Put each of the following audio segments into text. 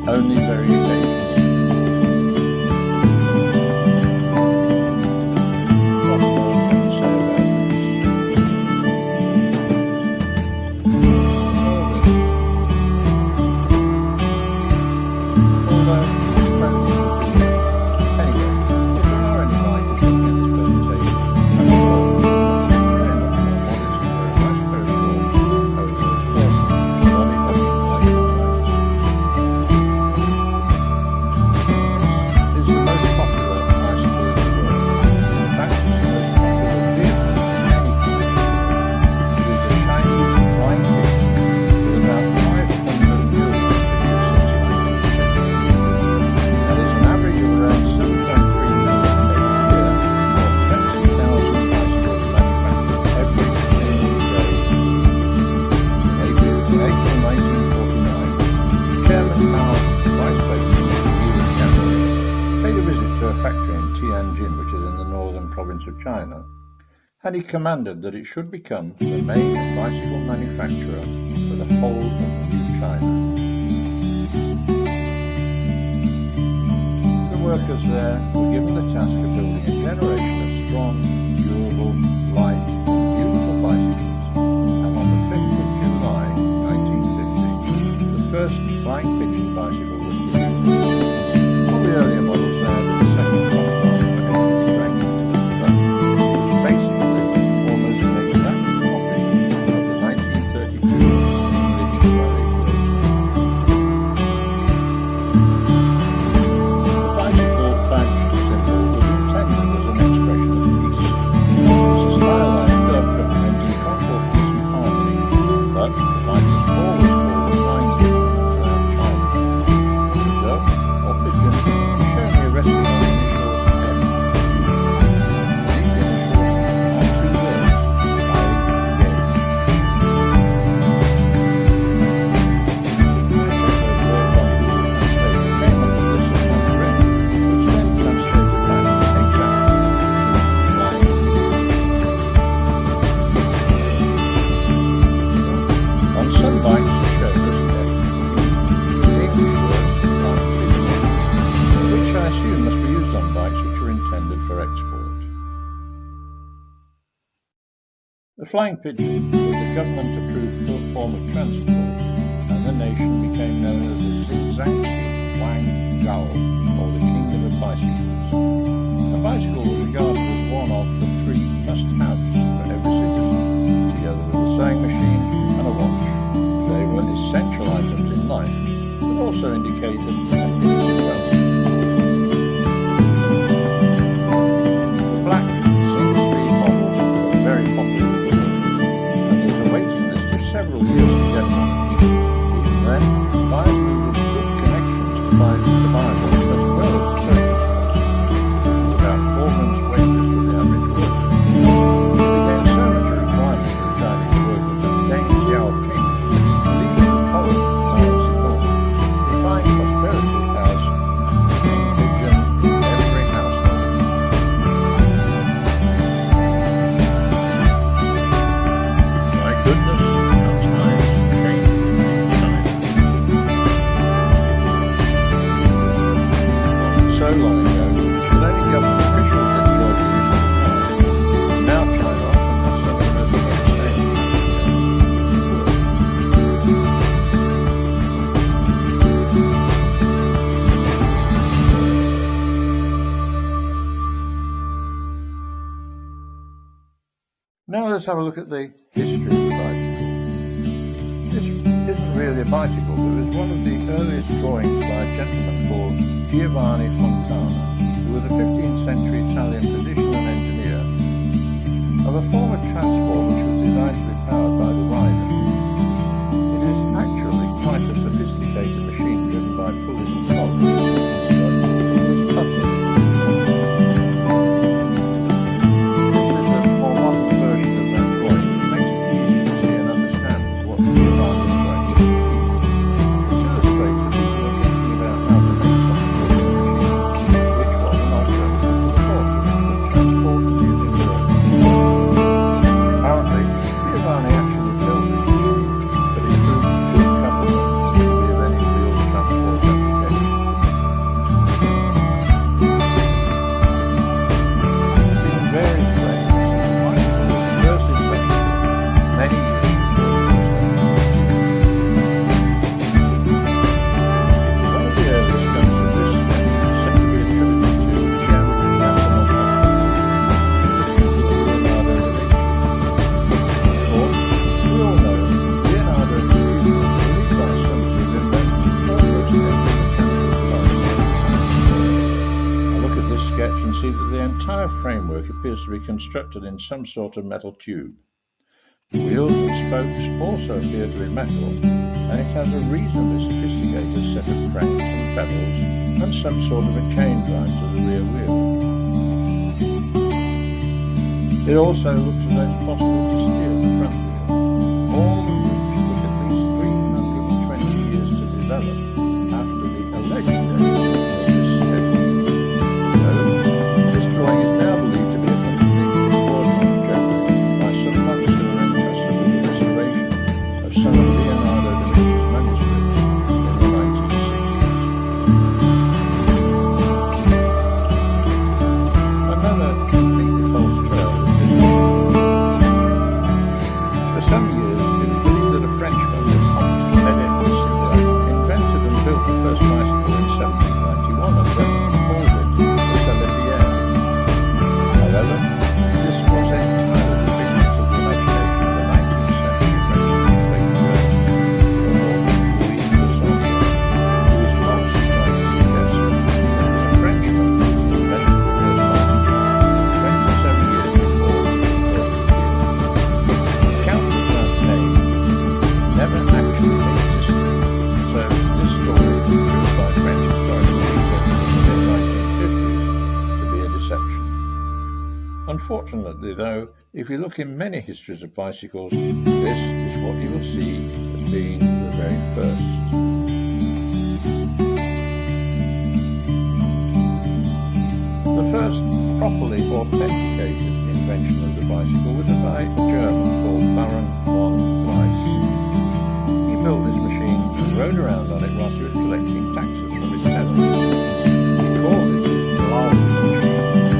only very occasionally. What more can you say about this? Although, anyway, if there are any bikers looking at this presentation, I'm sure very much more modest and very much very short over those courses. It's the most popular bicycle in the world. In fact, it's the most popular vehicle of any kind. It is a Chinese flying fish with about 500 million produced since 1950. That is an average of around 7.3 million every year, or 20,000 bicycles manufactured every single day. In April 1949, Chairman Mao, Vice President of the U.S. Cabinet, paid a visit to a factory in Tianjin, which is in the northern province of China, and he commanded that it should become the main bicycle manufacturer for the whole of New China. The workers there were given the task of building a generation of strong, durable, light, and beautiful bicycles, and on the 5th of July 1950, the first flying pigeon bicycle was produced. All the earlier models there had a second platform for engine strength, but it was basically almost an exact copy of the 1932 English Raleigh Roadster. The bicycle badge symbol was intended as an expression of peace. It's a stylized dove representing concord, peace and harmony, but the bike was always called a flying pigeon throughout China. The dove, or pigeon, is shown here resting on the initials M. These initials are two words, I-G. Came up with this in Mandarin, which then translated back exactly to flying pigeon. On some bikes it shows us that the English word flying pigeon, which I assume must be used on bikes which are intended for export. The flying pigeon was the government-approved form of transport, and the nation became known as the Zhangxi Wang Zhao, or the Kingdom of Bicycles. A bicycle was regarded as one of the three must-haves for every citizen, together with a sewing machine and a watch. They were essential items in life, but also indicated activity wealth. The black single-speed models were very popular with the workers, and there was a waiting list of several years to get one. Even then, buyers needed good connections to buy one, as well as the purchase cost, which was about 4 months' wages for the average worker. It became so much a requirement for the Chinese workers that Deng Xiaoping, the leader of the poet Mao Zedong, defined prosperity as a pigeon in every household. My goodness, how times change in China. It wasn't so long ago that only government officials enjoyed the use of the car. Now China often has some of the most insane Now let's have a look at the history of the bicycle. This isn't really a bicycle, but it was one of the earliest drawings by a gentleman called Giovanni Fontana, who was a 15th century Italian physician and engineer, of a form of transport which was designed to be powered by the rider. It is actually quite a sophisticated machine driven by pulleys and cogs, but it was utterly This is a more modern version of that drawing, which makes it easy to see and understand what Giovanni was trying to achieve. It illustrates that people are thinking about how to make something with a machine, which was an alternative to the horse, which could transport using the framework appears to be constructed in some sort of metal tube. The wheels and spokes also appear to be metal, and it has a reasonably sophisticated set of cranks and pedals and some sort of a chain drive to the rear wheel. It also looks as though it's possible to steer the front wheel. All the routes took at least 320 years to develop after the alleged days of this schedule. So, this drawing is now believed to be a complete fraudulent joke by some monks who are entrusted with the restoration of some of Leonardo da Vinci's manuscripts in the 1960s. Another completely false trail is this one. For some years, it was believed that a Frenchman named bisikleta invented and built the first bicycle in 1791 and then called it the Celebière. However, this was entirely the figment of the imagination of a 19th century French newspaper journalist called Louis who was falsely trying to suggest that it was a Frenchman who invented the first bicycle 27 years before the first appeared. Count of that name never actually existed, so this story was proved by French historical researchers in the mid-1950s to be a deception. Unfortunately, though, if you look in many histories of bicycles, this is what you will see as being the very first. The first properly authenticated invention of the bicycle was by a German called Baron von Drais. He built this machine and rode around on it whilst he was collecting taxes from his tenants. He called it his Blau machine, which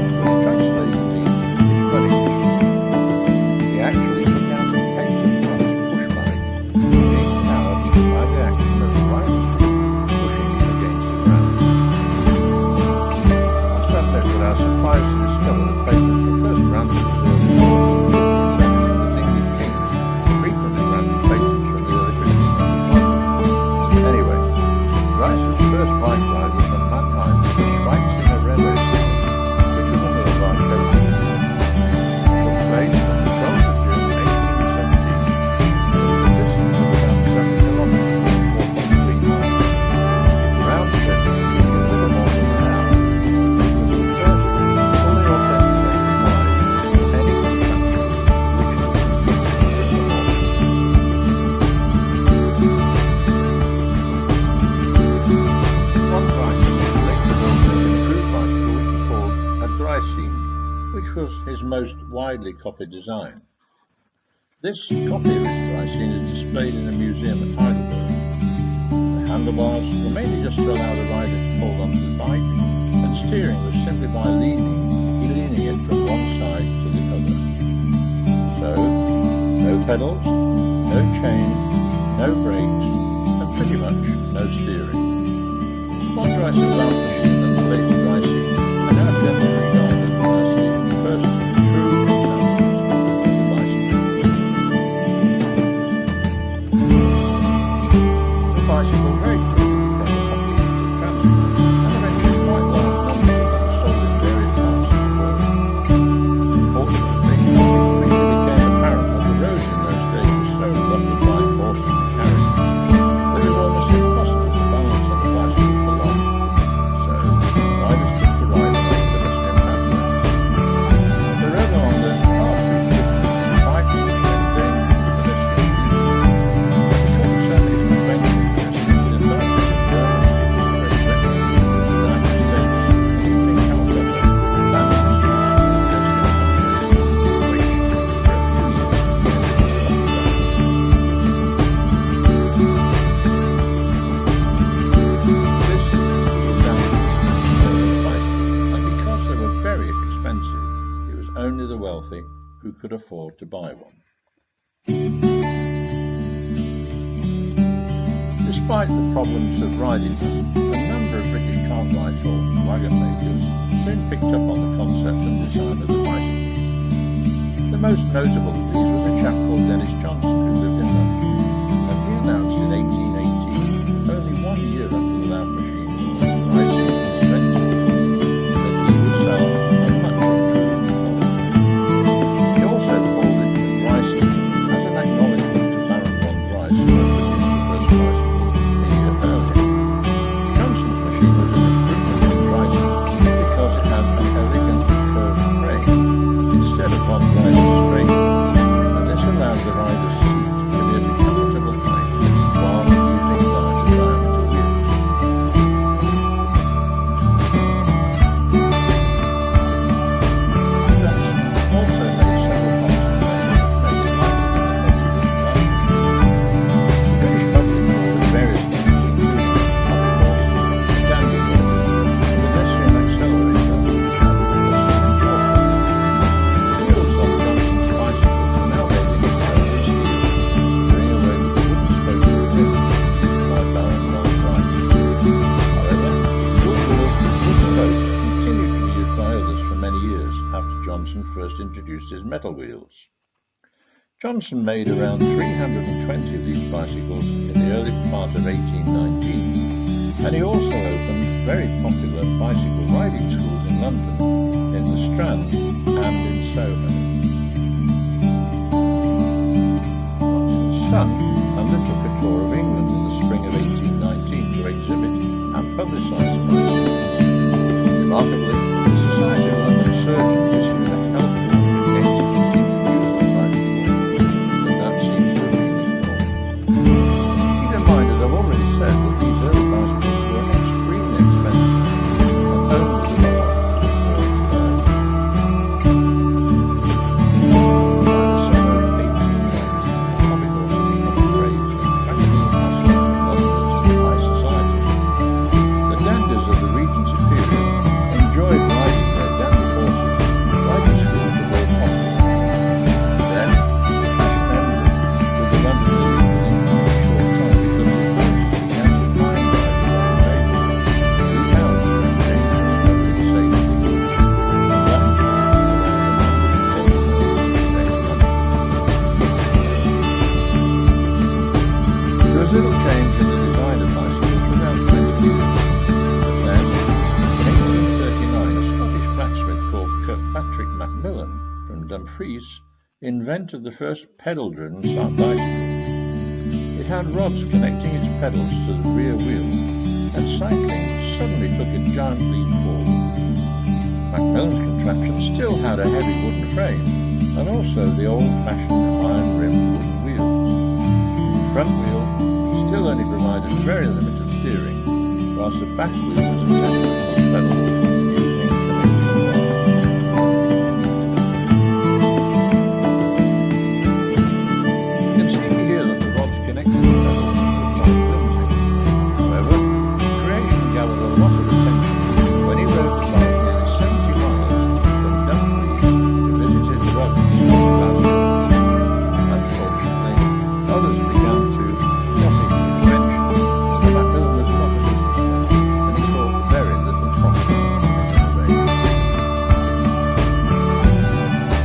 translated means his running machine. He actually took out a patent on his push bike, being powered by the action of the rider's foot pushing it against the ground. I must admit that I was surprised to discover that patents were first granted as early as the English kings frequently granted patents from the early 1500s. Anyway, Rice's first bike ride was from Mannheim to Schweizinger railway station, which was a nearby coach. It took place on the 12th of June 1817. There was a distance of about 7 kilometres or 4.3 miles. The round trip took a little more than an hour. It was the first fully authenticated ride of any contraption which was completed in the morning. One bicycle later built an improved bicycle which he called a Dreisine, which was his most widely copied design. This copy of his Dreisine is displayed in a museum at Heidelberg. The handlebars were mainly just to allow the rider to hold onto the bike, and steering was simply by leaning it from one side to the other. So, no pedals, no chain, no brakes, and pretty much no steering. Von Dreis's last machine and the later Dreisine are now generally regarded as the first true examples of the bicycle. The bicycle very quickly became a popular public transport, and eventually quite large numbers of them were sold in various parts of the world. Fortunately, it quickly became apparent that the roads in those days were so rumbled by horses and carriages that it was almost impossible to balance on the bicycle for long. So, riders took to ride along pedestrian pathways. The rode along them far too quickly, bikes became dangerous to pedestrian users. Because of so many conventions in authorities in Germany, Great Britain, the United States, and even in Calcutta, banned its use in pedestrian pathways, which, for a few years, ended in This is the example of the bicycle, and because they were very expensive, it was only the wealthy who could afford to buy one. Despite the problems of riding them, a number of British cartwrights or wagon makers soon picked up on the concept and design of the bicycle. The most notable of these was a chap called Dennis Johnson who lived in London, and he announced in 1818, only 1 year after the loud machine was invented, that he would sell a much improved pedal wheels. Johnson made around 320 of these bicycles in the early part of 1819, and he also opened very popular bicycle riding schools in London, in the Strand and in Soho. Johnson's son undertook a tour of England in the spring of 1819 to exhibit and publicise bicycles. Remarkably, the Society of London Surgeons issued a health warning against continued use of bicycles, but that seems to have been ignored. Keep in mind, as I've already said, that these early bicycles were extremely expensive and only the large little change in the design of bicycles for around 20 years, but then, in 1839, a Scottish blacksmith called Kirkpatrick Macmillan from Dumfries invented the first pedal-driven bicycle. It had rods connecting its pedals to the rear wheel, and cycling suddenly took a giant leap forward. Macmillan's contraption still had a heavy wooden frame, and also the old-fashioned iron-rimmed wooden wheels. The front wheel still only provided very limited steering, whilst the back wheel was attached to the pedal using connecting rods. You can see here that the rods connecting the pedals were quite flimsy. However, creation gathered a lot of attention when he rode the bike nearly 70 miles from Dumfries to visit his brother in Glasgow. Unfortunately, others began to copy the invention, but Macmillan was not a businessman, and he thought very little profit in innovation.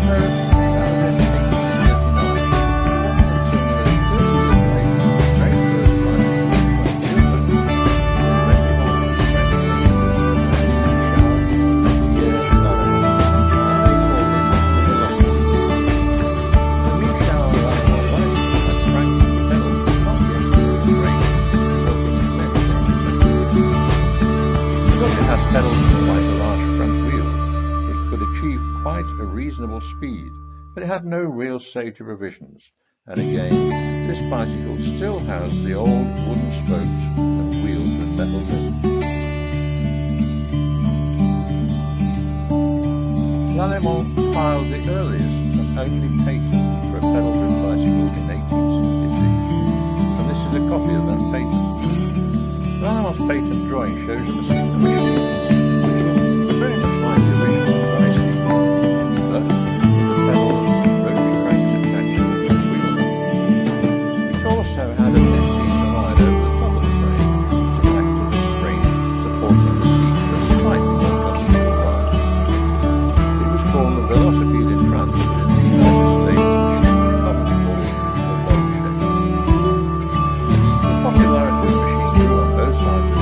So, that was in 1839. It wasn't until nearly 30 years later that the very first bicycle was opened, invented by the French pedals with quite a large front wheel. It could achieve quite a reasonable speed, but it had no real safety provisions, and again, this bicycle still has the old wooden spokes and wheels with metal rims. L'Allemand filed the earliest and only patent for a pedal-driven bicycle in 1866, and this is a copy of that patent. L'Allemand's patent drawing shows a machine which looks very much like the original bicycle, but with the pedals and rotary cranks attached to the front wheel. It also had a thin piece of iron over the top of the frame, which acted as a spring supporting the seat for a slightly more comfortable ride. It was called the velocipede in France, but in the United States the machine was commonly called the boat shape. The popularity of the machine grew on both sides of the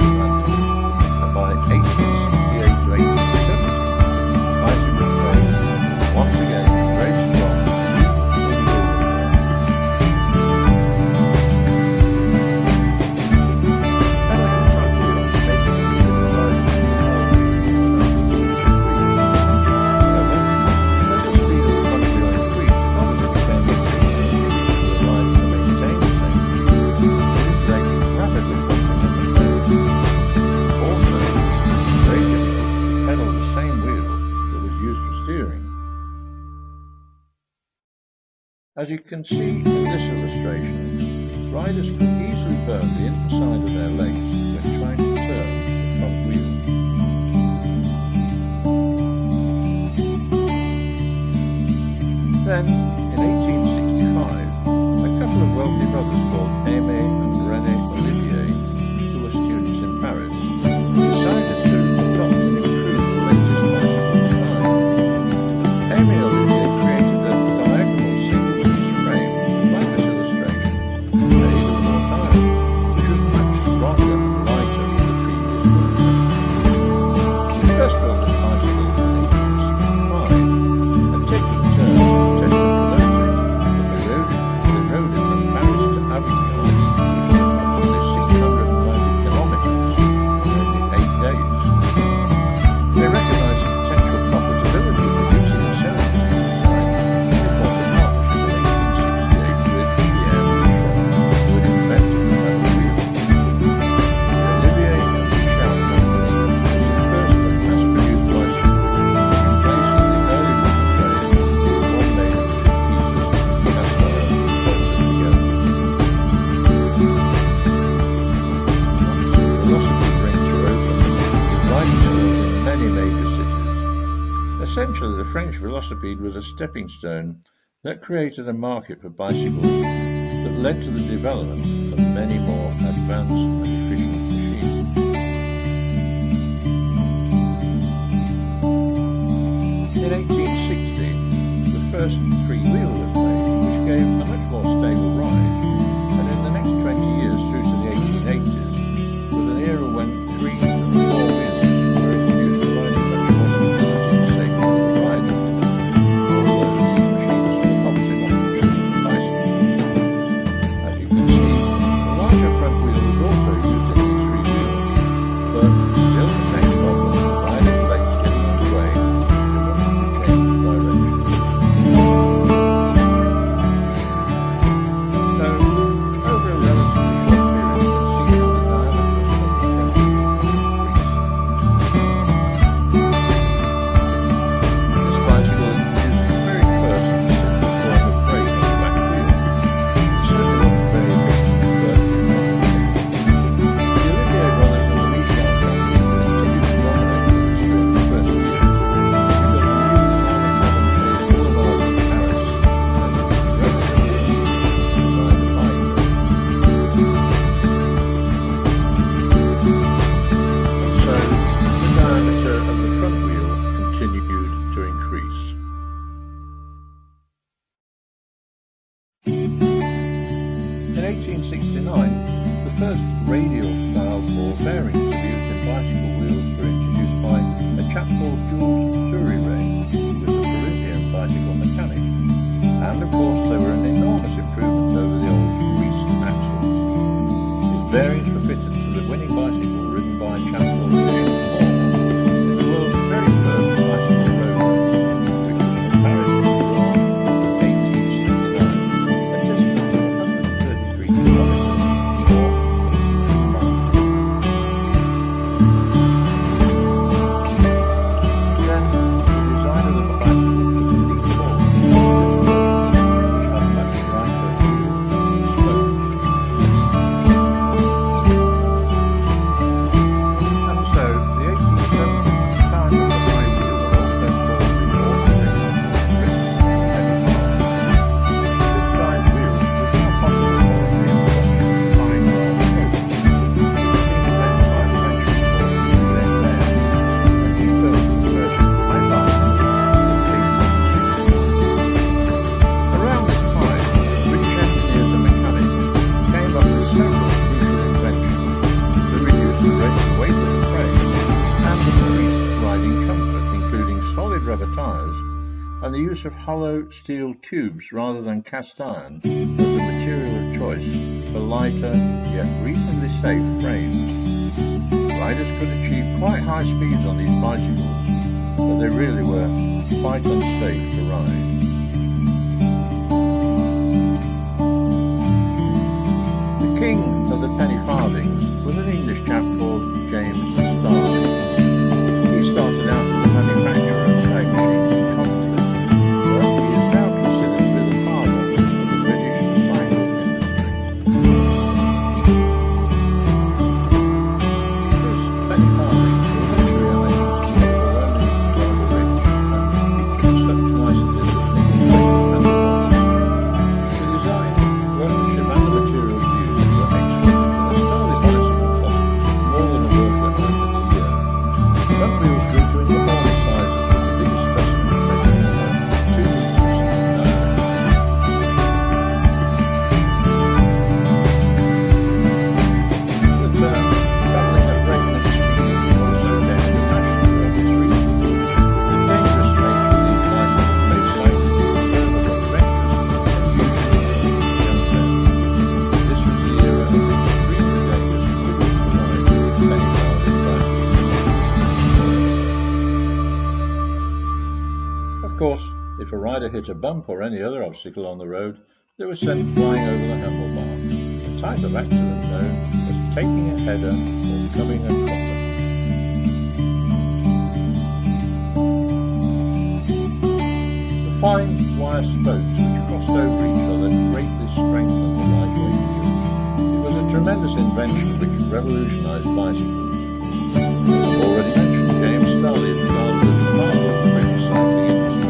Atlantic, and by 1868 to 1870, bicycle trade was once again very strong, even in rural areas. Pedaling the front wheel made it easier to ride through the However, as the speed of the front wheel increased, it obviously became increasingly difficult for the rider to maintain the same speed, with his legs rapidly bumping up and down. Also, very difficult to pedal the same wheel that was used for steering. As you can see in this illustration, riders could easily burn the inside of their legs when trying to turn the front wheel. Then, in 1865, a couple of wealthy brothers called Aimé and René Olivier, who were students in Paris, decided to adopt and improve the latest bicycle design. Aimé Olivier French velocipede was a stepping stone that created a market for bicycles that led to the development of many more advanced and efficient machines. In 1860, the first three-wheel was made, which gave a much more stable ride, and in the next 20 years through to the 1880s was an era when three and four wheels were introduced, providing much more stability and safety for the rider, although these machines were obviously not good for bicycles. As you can see, the larger front wheel was also used in these three wheels, but still the same problem, rider's legs getting in the way if they wanted to change direction. So, over a relatively short period, you can see how the diameter of the front wheel increased. This bicycle introduced the very first simple form of brake on the back wheel. It certainly wasn't very efficient, but not unlimited. The Olivier brothers and the Michel family continued to dominate the industry in the first years, because the new Marlin Boulevard in Paris and the relatively easy to ride a bike there. And so the diameter of the front wheel continued to increase. In 1869, the first radial-style ball bearings to be used in bicycle wheels were introduced by a chap called Jules Duryray, who was a Parisian bicycle mechanic. And of course, they were an enormous improvement over the old greased axles. His bearings were fitted to the winning bicycle ridden by a chap called James Hall in the world's very first bicycle road race, which was from Paris to Rouen in 1869, a distance of 133 kilometers or 2 miles. Then the designer of the bicycle took a leap forward, which had much lighter wheels and spokes. And so the 1870s, the time of the high wheel were also called the ordinary penny farthing. This size wheel was now possible following the introduction of fine round spokes, which had been invented by the French people Louis Lambert, and he built the first high farthing in 1860. Around this time, British engineers and mechanics came up with several crucial inventions that reduced the weight of the frame and increased riding comfort, including solid rubber tyres and the use of hollow steel tubes rather than cast iron as the material of choice for lighter yet reasonably safe frames. Riders could achieve quite high speeds on these bicycles, but they really were quite unsafe to ride. The king of the penny farthings was an English chap called James Starley. He started out as a manufacturer of flag machines in Coventry, but he is now considered to be the father of the British cycle industry. His penny farthings were luxury items that were only rather rich and featured such niceties as nickel plate and bronze. The design, workmanship and the materials used were excellent, and the Starley bicycle cost more than a worker earned in a year. Front wheels grew to enormous sizes, with the biggest specimens measuring about 2 meters in diameter. The term travelling at breakneck speed also gained a fashion throughout this region. The dangerous nature of these bicycles made cycling further adventurous and usually illegal for young men. This was the era of extremely dangerous equipment to ride penny farthing bicycles. Of course, if a rider hit a bump or any other obstacle on the road, they were sent flying over the handlebar, a type of accident known as taking a header or coming a cropper. The fine wire spokes which crossed over each other greatly strengthened the lightweight wheel. It was a tremendous invention which revolutionized bicycles. As I've already mentioned, James Starley is regarded as the father of the British cycling industry.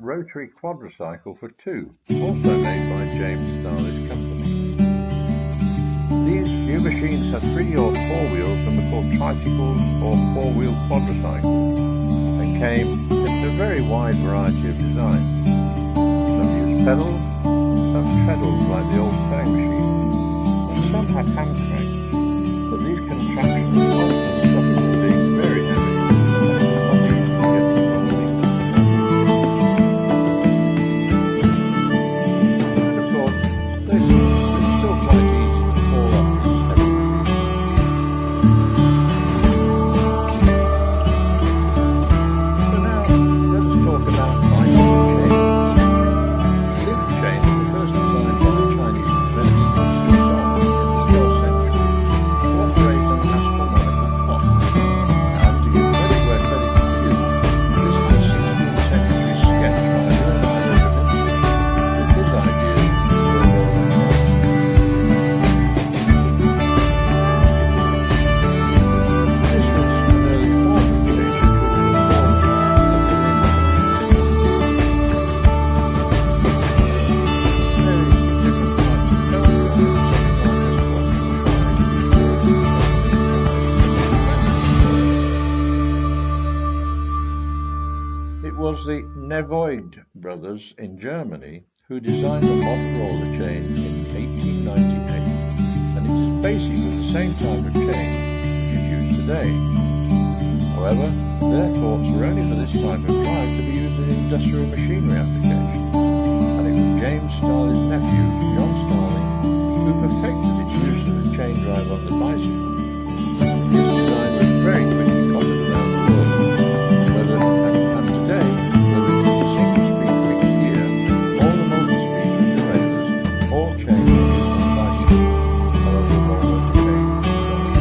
rotary quadricycle for two, also made by James Starley's company. These new machines had 3 or 4 wheels and were called tricycles or 4-wheel quadricycles, and came in a very wide variety of designs. Some used pedals, some treadles like the old sewing machines, and some had hand cranks, but these contraptions often suffered from being very heavy, and it was not easy to get them rolling. And of course, they were still quite easy to haul up these heavy machines. So now, let us talk about bicycle chains. Lift chains were first designed by a Chinese inventor called Suzong in the 12th century to operate an astronomical clock. And to give credit where credit is due, this is a 16th century sketch by Leonardo da Vinci, with his idea for a roller chain. This was an early form of chain which was informed of the wind. It was the Nevoid brothers in Germany who designed the modern roller chain in 1898, and it is basically the same type of chain which is used today. However, their thoughts were only for this type of drive to be used in industrial machinery applications, and it was James Starley's nephew, John Starley, who perfected its use of a chain drive on the bicycle. His design was very quickly copied around the world, and today, whether it is a single-speed fixed gear or the multi-speed with derailleurs, all chains are used on bicycles, however the roller chain is designed.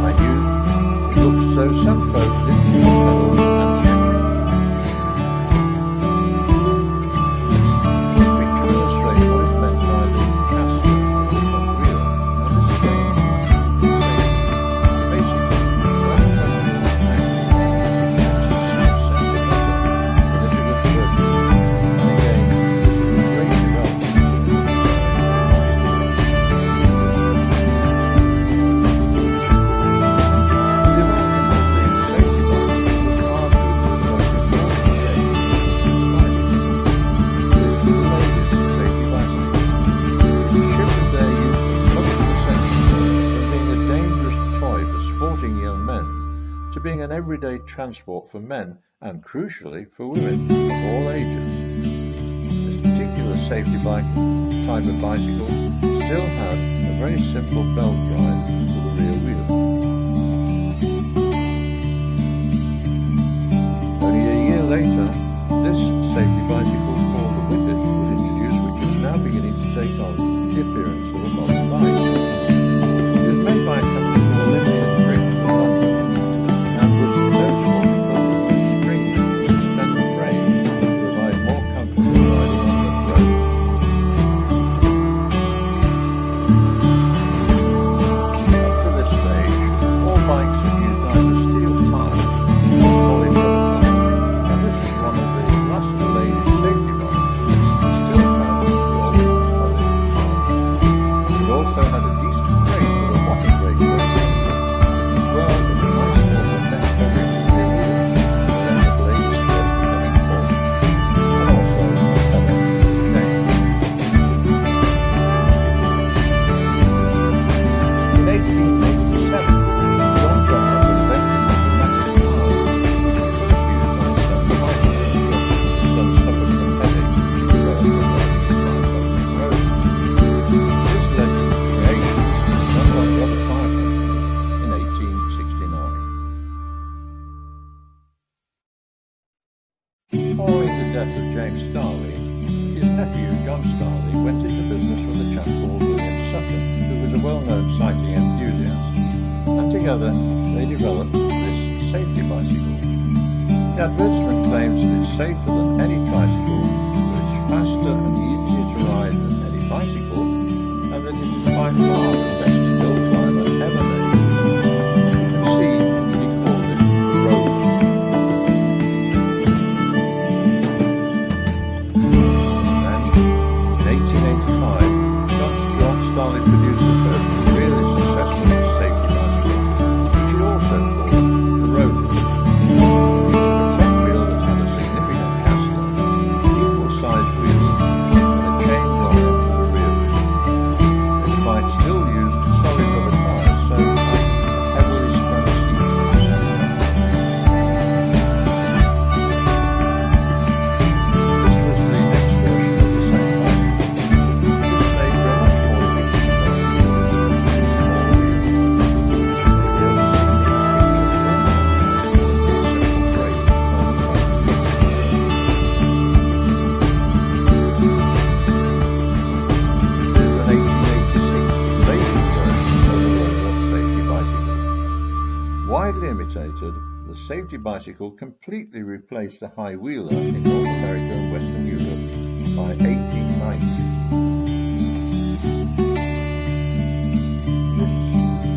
Like you, it looks as though some folk didn't use pedals and chains. This picture illustrates what is meant by the caster of the front wheel, and this chain is basically when the front wheel is active, it catches 6 centimetres than if it was vertical, and again, this is a great development in the design of the development of the safety bike was arguably the most important change in the bicycle. This was the latest safety bicycle. It shifted their use of public perception from being a dangerous toy for sporting young men to being an everyday transport for men and, crucially, for women of all ages. This particular safety bike type of bicycle still had a very simple belt drive to the rear wheel. Only a year later, this safety bicycle called the Whippet was introduced, which is now beginning to take on the appearance of a modern bike. It was made by a company called Lindy and Briggs of London, and was notable because of the springs to suspend the frame to provide more comfort when riding on rough roads. Up to this stage, all bikes have used either steel tires or solid rubber tires, and this is one of the last of the latest safety bikes. It still had the old solid tires. It also had a decent brake with a water brake very gentle, as well as a nice sort of neck covering the rear wheel to prevent the blades from becoming forked, and also a cover for the chain. In 1887, John Drummond invented the pneumatic tire, which was first used on his son's bicycle because his son suffered from headaches which developed from riding his bike on rough roads. This led to the creation of the Dunlop Rubber Tire Company in 1869. Following the death of James Starley, his nephew John Starley went into business with a chap called William Sutton, who was a well-known cycling enthusiast, and together they developed this safety bicycle. The advertisement claims that it's safer than any tricycle, that it's faster and easier to ride than any bicycle, and that it is by far the best hill climber ever made. You can see that he called it the rover. safety bicycle completely replaced the high wheeler in North America and Western Europe by 1890. This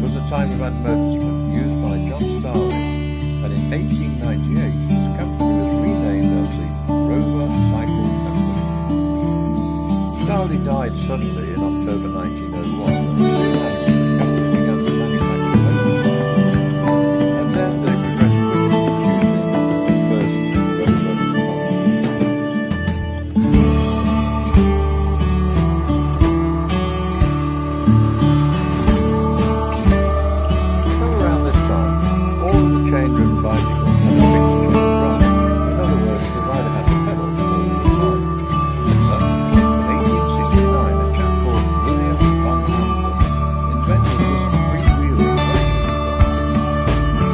was the time of advertisement used by John Starling, and in 1898 his company was renamed as the Rover Cycle Company. Starling died suddenly in October 1901, and soon after the company began to manufacture motorcycles, and then they progressed quickly producing the first Rover cars. So around this time, all of the chain-driven bicycles had a fixed chain drive. In other words, the rider had to pedal all the time. But in 1869, a chap called William van Amden invented this three-wheeling motion device.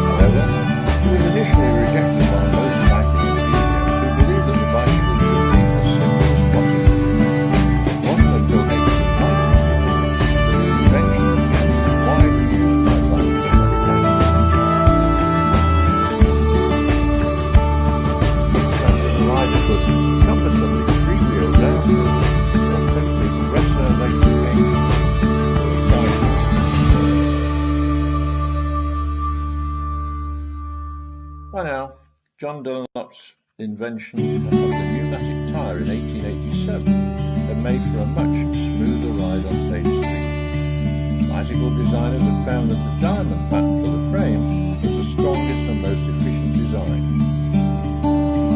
However, it was initially rejected by most cycling enthusiasts who believed that the bicycle should be as simple as possible. It wasn't until 1890 that the invention began to be widely used by bicycle manufacturers. The rider could comfortably freewheel downhill or simply rest their legs occasionally with a bicycle. By now, John Dunlop's invention of the pneumatic tyre in 1887 had made for a much smoother ride on paved streets. Bicycle designers had found that the diamond pattern for the frame was the strongest and most efficient design.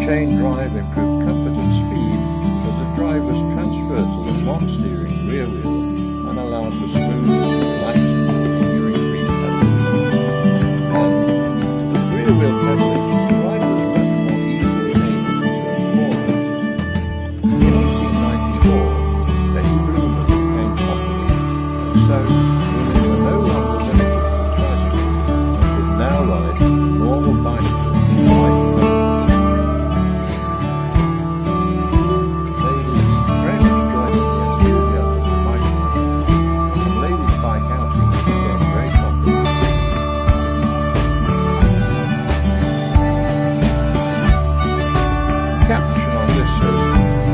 Chain drive improved comfort and speed as the drive was transferred to the non-steering rear wheel and allowed for smooth, relaxed, injury-free pedaling. And with rear wheel pedaling, the rider was much more easily able to turn forward. In 1894, Betty Bloomers became popular, and so women were no longer limited to tricycles and could now ride normal bicycles like ladies very much joined in the enthusiasm for bike riding, and ladies' bike outings became very popular. The caption on this says,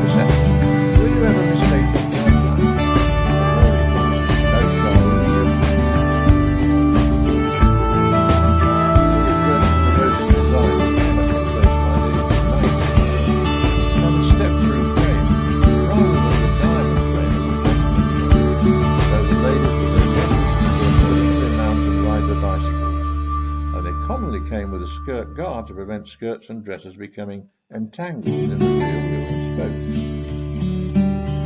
"Reception. Were you ever mistaken for a plan?" And her response is, "No, Charlie, were you?" The version of the road design was very much replaced by the main. It had a step-through frame rather than the diamond frame of the gentleman's one. So the ladies with their dresses could easily mount and ride their bicycles, and it commonly came with a skirt guard to prevent skirts and dresses becoming entangled in the rear wheel and spokes.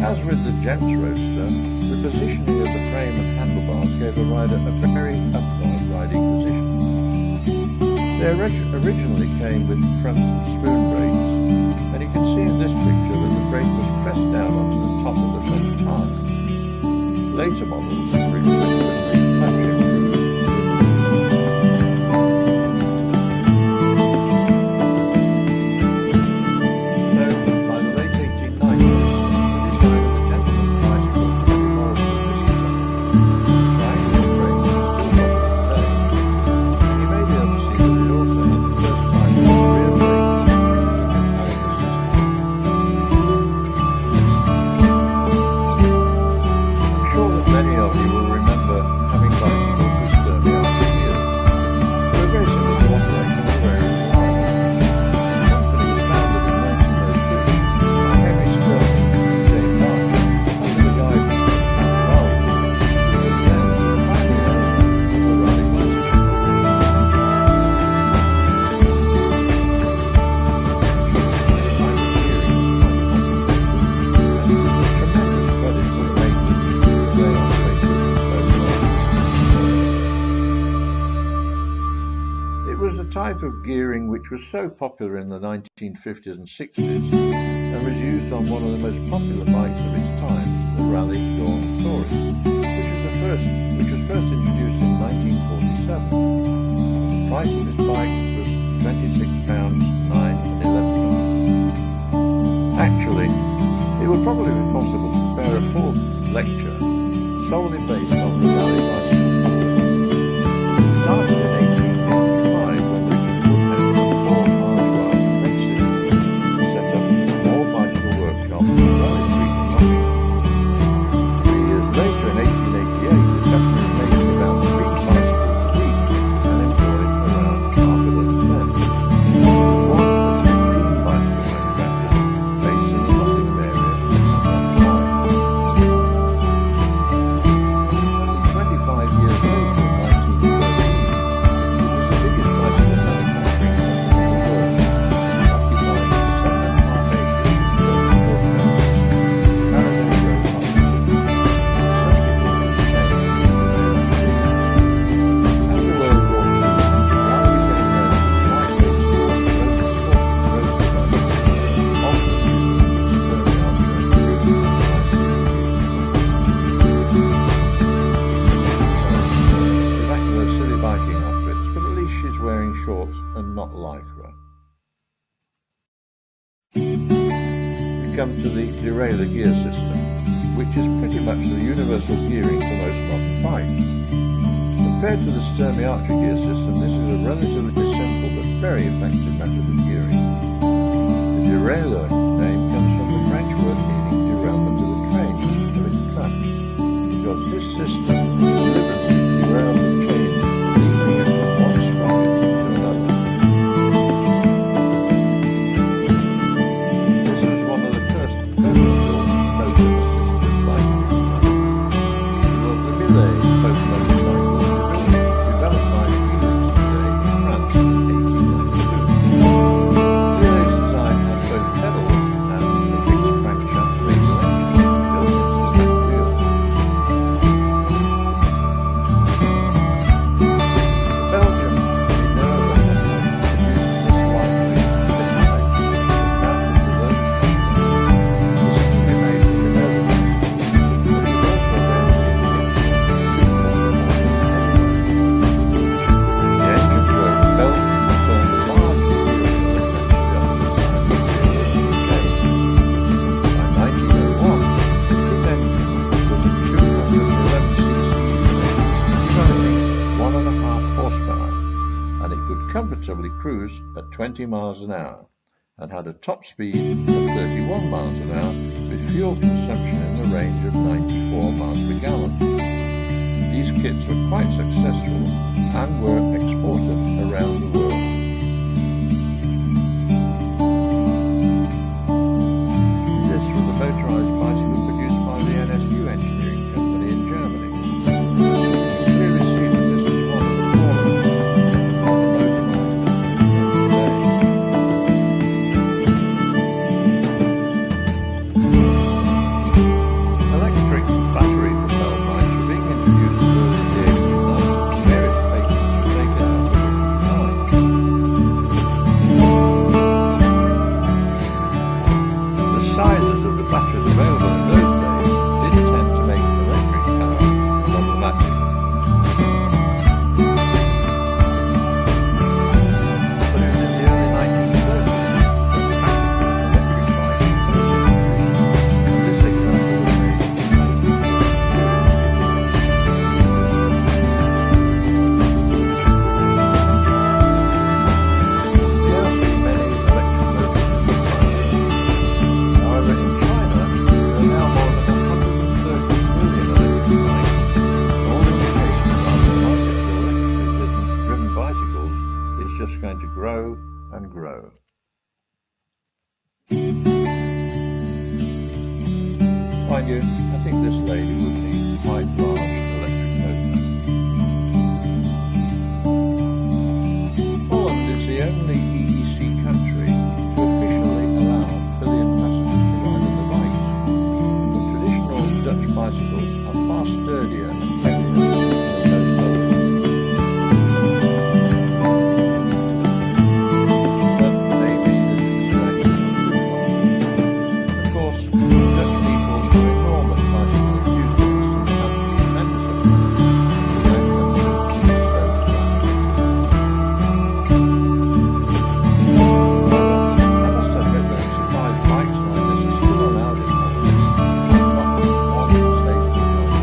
As with the gents roadster, the positioning of the frame and handlebars gave the rider a very upright riding position. They originally came with front spoon brakes, and you can see in this picture that the brake was pressed down onto the top of the front tyre. Later models replaced the clutch improved. So, by the late 1890s, the design of the gentleman's bicycle had evolved to this design. Triangular brakes are still popular today, and you may be able to see that it also had the first type of rear brakes using a caliper system. I'm sure that many of you will remember having bicycles with sturdy arched wheels. They were very simple to operate and were very reliable. The company was founded in 1902 by Henry Sterling and James Archer under the guidance of Frank Rowell, who was then the primary owner of the Raleigh Bicycle Company. It was the type of gearing which was so popular in the 1950s and 60s and was used on one of the most popular bikes of its time, the Raleigh Dawn Touring, which was first introduced in 1947. The price of this bike was £26, 9 and 11. Actually, it would probably be possible to prepare a full lecture solely based on the Raleigh Bicycle Company. It started in 1855 when Richard Woodhead come to the derailleur gear system, which is pretty much the universal gearing for most modern bikes. Compared to the Sturmey-Archer gear system, this is a relatively simple but very effective method of gearing. The derailleur name comes from the French word meaning derailment of a train, of its tracks, because this system deliberately derails the chain, leaving it from one sprocket to another. This was one of the first purpose-built motor-assisted bike systems. It was the Millet folk motorcycle developed by Felix Millet in France in 1892. Millet's design had both pedals and a fixed crankshaft radial engine built into the back wheel. Belgium, in Netherlands, produced this lightweight design that mounted the road control. This can be made in the Netherlands, but it was also available in the engine drove Belgium turned a large wheel eventually up the side of the UK. By 1901, the kit engine was a 211cc unit, developing 1.5 horsepower, and it could comfortably cruise at 20 miles an hour, and had a top speed of 31 miles an hour with fuel consumption in the range of 94 miles per gallon. These kits were quite successful and were exported around the world. This was a motorized bicycle produced by the NSU engineering company in Germany. You can clearly see that this is one of the cornerstones of the motorbike today. Electric battery-propelled bikes were being introduced as early as the 1890s. Various patents were taken out of this design. The sizes of the batteries available in those days did tend to make electric power problematic. But it was in the early 1930s when practical electric bikes were first introduced, and this example was made in 1942. There have been many electric motors in the past. However, in China, there are now more than 130 million electric bikes, and all indications are the market for electrically driven bicycles is just going to grow and grow. Mind you, I think this lady would need quite large electric motor. Holland is the only EEC country to officially allow pillion passengers to ride on the bikes. The traditional Dutch bicycles are far sturdier and heavier than most others. But maybe this is stretching it too far. Of course, Dutch people are enormous bicycle enthusiasts and have tremendous influence in their country and so fast. However, I must admit that I'm surprised bikes like this are still allowed in Holland, not in all the states of Holland.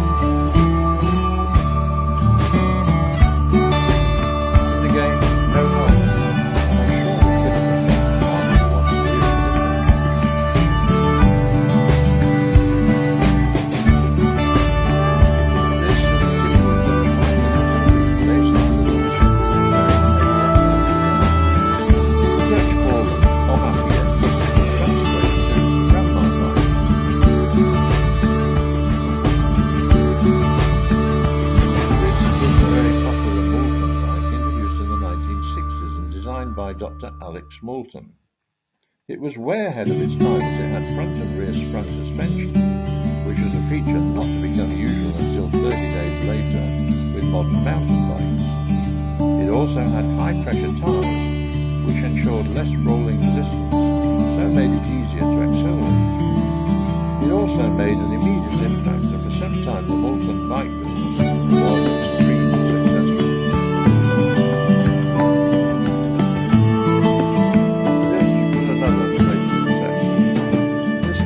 And again, no help, and I'm sure the citizens hardly want to live in this country. This is a typical Dutch bike assembly based on the Dutch The Dutch call them omappiets, which translates to grandma bikes. This was a very popular Moulton bike introduced in the 1960s and designed by Dr. Alex Moulton. It was way ahead of its time as it had front and rear sprung suspension, which was a feature not to become usual until 30 days later with modern mountain bikes. It also had high-pressure tires, which ensured less rolling resistance, so made it easier to accelerate. It also made an immediate impact, and for some time the Moulton bike business was extremely successful. This was another great success. This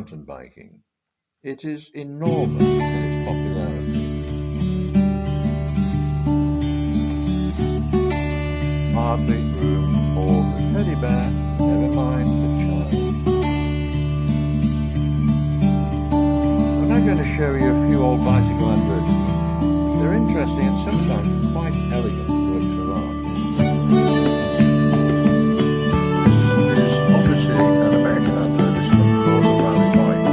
mountain biking. It is enormous in its popularity. Hardly room for the teddy bear, never mind the child. I'm now going to show you a few old bicycle advertisements. They're interesting and sometimes quite elegant works of art. This is obviously an American advertisement for the rally bike.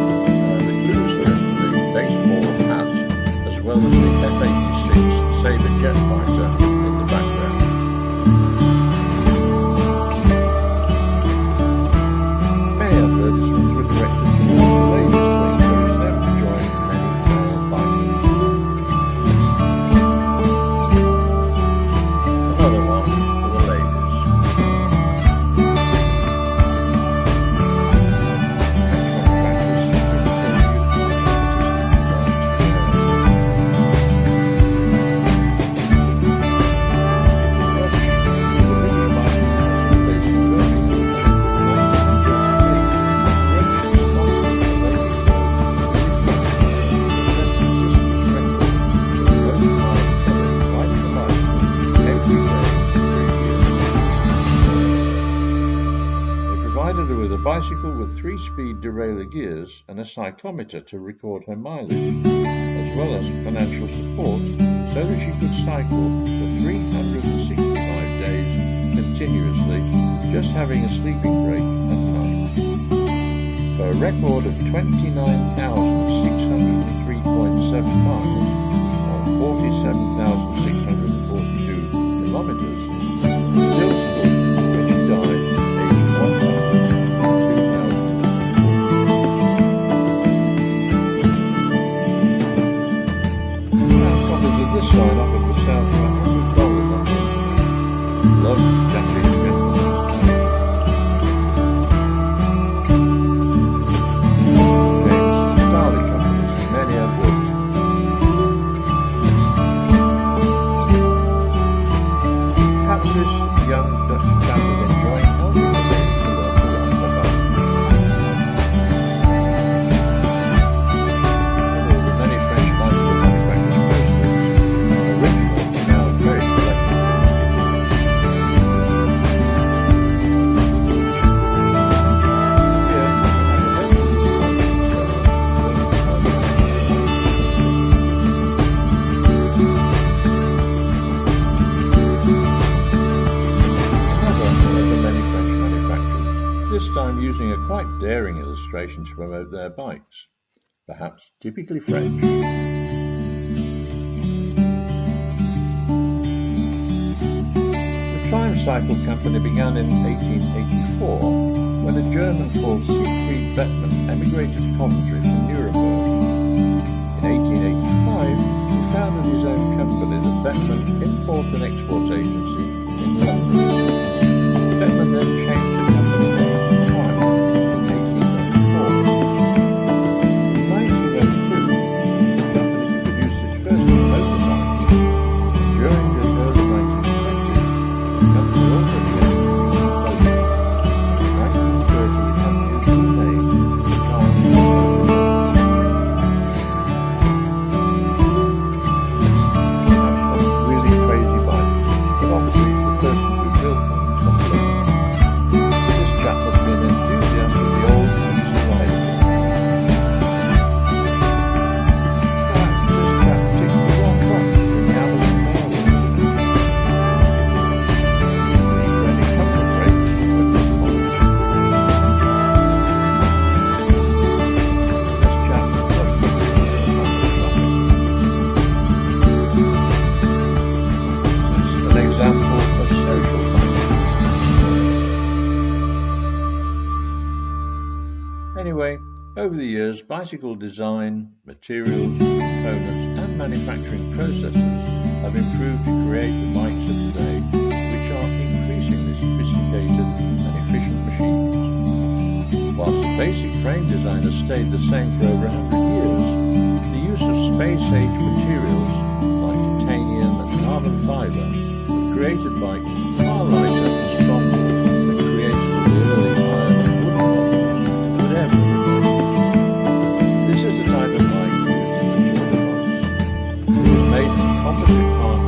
The clues are in the baseball hat as well as the F-86 Sabre jet fighter in the background. Many advertisements were directed towards the ladies to encourage them to join many male bikers. Another one for the ladies. With a bicycle with 3-speed derailleur gears and a cyclometer to record her mileage, as well as financial support so that she could cycle for 365 days continuously, just having a sleeping break at night. For a record of 29,603.7 miles, or 47,642 kilometers, still stood when she died, aged 100. This sign offered for sale for $100 on the internet. Love Japanese gentlemen. James Starley Companies, many advertisements. Perhaps this young Dutch chap is enjoying helping the ladies to learn to ride their bike. Although the many French bicycle manufacturers this time using a quite daring illustration to promote their bikes, perhaps typically French. The Triumph Cycle Company began in 1884 when a German called Siegfried Bettmann emigrated to Coventry from Nuremberg. In 1885 he founded his own company, the Bettmann Import and Export Agency in London. Bettmann then changed the company name to Triumph in 1894. In 1902, the company produced its first motorcycle, and during the early 1920s, the company also began to produce motors. In 1930, the company was renamed Triumph Motor. That's a really crazy bike, but obviously the person who built them must love them. This chap must be an enthusiast of the old easy rider. Perhaps this chap ticked the wrong box in the Amazon mailroom. Need any comfort breaks with this model. This chap loves to do comfort shopping. This is an example of social biking. Anyway, over the years, bicycle design, materials, components and manufacturing processes have improved to create the bikes of today, which are increasingly sophisticated and efficient machines. Whilst the basic frame design has stayed the same for over 100 years, the use of space-age materials like titanium and carbon fibre have created bikes far lighter and stronger than created in the early iron and wood models would ever have imagined. opposite path